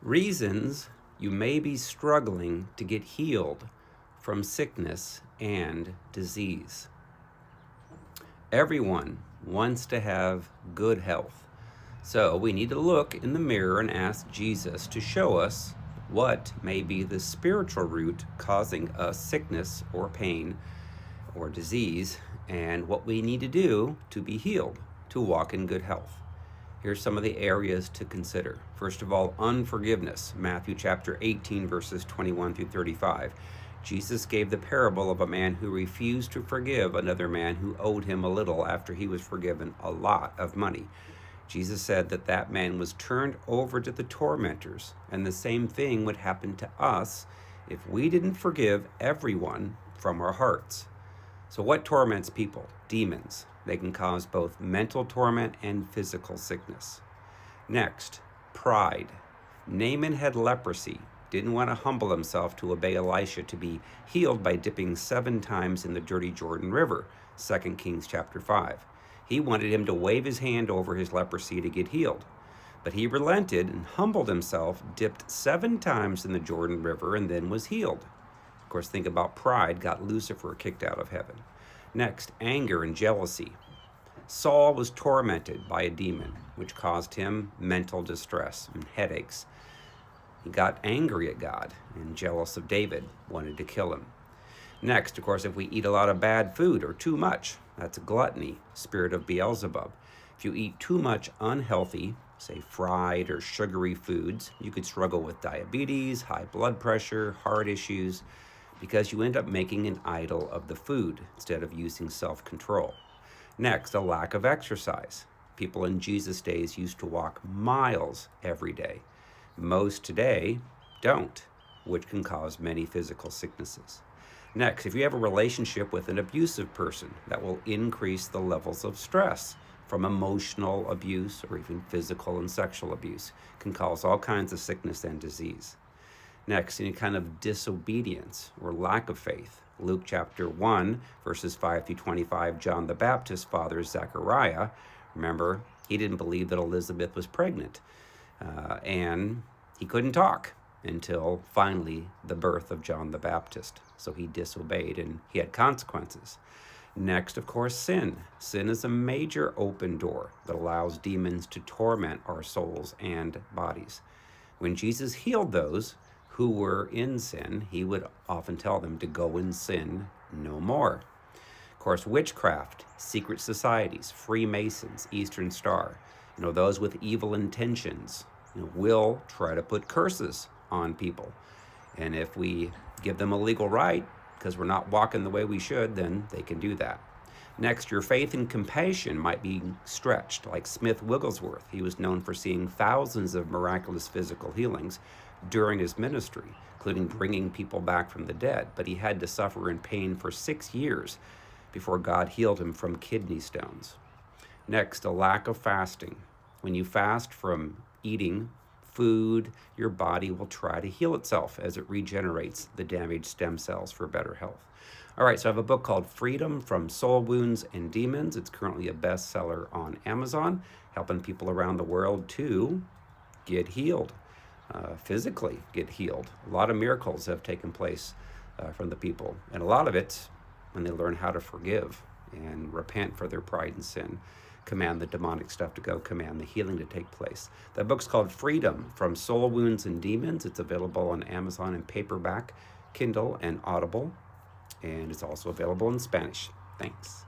Reasons you may be struggling to get healed from sickness and disease. Everyone wants to have good health. So we need to look in the mirror and ask Jesus to show us what may be the spiritual root causing us sickness or pain or disease, and what we need to do to be healed, to walk in good health. Here's some of the areas to consider. First of all, unforgiveness. Matthew chapter 18, verses 21 through 35. Jesus gave the parable of a man who refused to forgive another man who owed him a little after he was forgiven a lot of money. Jesus said that that man was turned over to the tormentors, and the same thing would happen to us if we didn't forgive everyone from our hearts. So what torments people? Demons. They can cause both mental torment and physical sickness. Next, pride. Naaman had leprosy, didn't want to humble himself to obey Elisha to be healed by dipping 7 times in the dirty Jordan River, 2 Kings chapter 5. He wanted him to wave his hand over his leprosy to get healed. But he relented and humbled himself, dipped 7 times in the Jordan River, and then was healed. Of course, think about pride, got Lucifer kicked out of heaven. Next, anger and jealousy. Saul was tormented by a demon, which caused him mental distress and headaches. He got angry at God and jealous of David, wanted to kill him. Next, of course, if we eat a lot of bad food or too much, that's gluttony, spirit of Beelzebub. If you eat too much unhealthy, say fried or sugary foods, you could struggle with diabetes, high blood pressure, heart issues, because you end up making an idol of the food instead of using self-control. Next, a lack of exercise. People in Jesus' days used to walk miles every day. Most today don't, which can cause many physical sicknesses. Next, if you have a relationship with an abusive person, that will increase the levels of stress from emotional abuse or even physical and sexual abuse. It can cause all kinds of sickness and disease. Next, any kind of disobedience or lack of faith. Luke chapter 1, verses 5 through 25, John the Baptist's father, Zechariah, remember, he didn't believe that Elizabeth was pregnant, and he couldn't talk until finally the birth of John the Baptist. So he disobeyed and he had consequences. Next, of course, sin. Sin is a major open door that allows demons to torment our souls and bodies. When Jesus healed those who were in sin, he would often tell them to go and sin no more. Of course, witchcraft, secret societies, Freemasons, Eastern Star, those with evil intentions, will try to put curses on people. And if we give them a legal right, because we're not walking the way we should, then they can do that. Next, your faith and compassion might be stretched, like Smith Wigglesworth. He was known for seeing thousands of miraculous physical healings during his ministry, including bringing people back from the dead. But he had to suffer in pain for 6 years before God healed him from kidney stones. Next, a lack of fasting. When you fast from eating food, your body will try to heal itself as it regenerates the damaged stem cells for better health. All right, so I have a book called Freedom from Soul Wounds and Demons. It's currently a bestseller on Amazon, helping people around the world to get healed, physically get healed. A lot of miracles have taken place from the people, and a lot of it when they learn how to forgive and repent for their pride and sin, command the demonic stuff to go, command the healing to take place. That book's called Freedom from Soul Wounds and Demons. It's available on Amazon in paperback, Kindle, and Audible, and it's also available in Spanish. Thanks.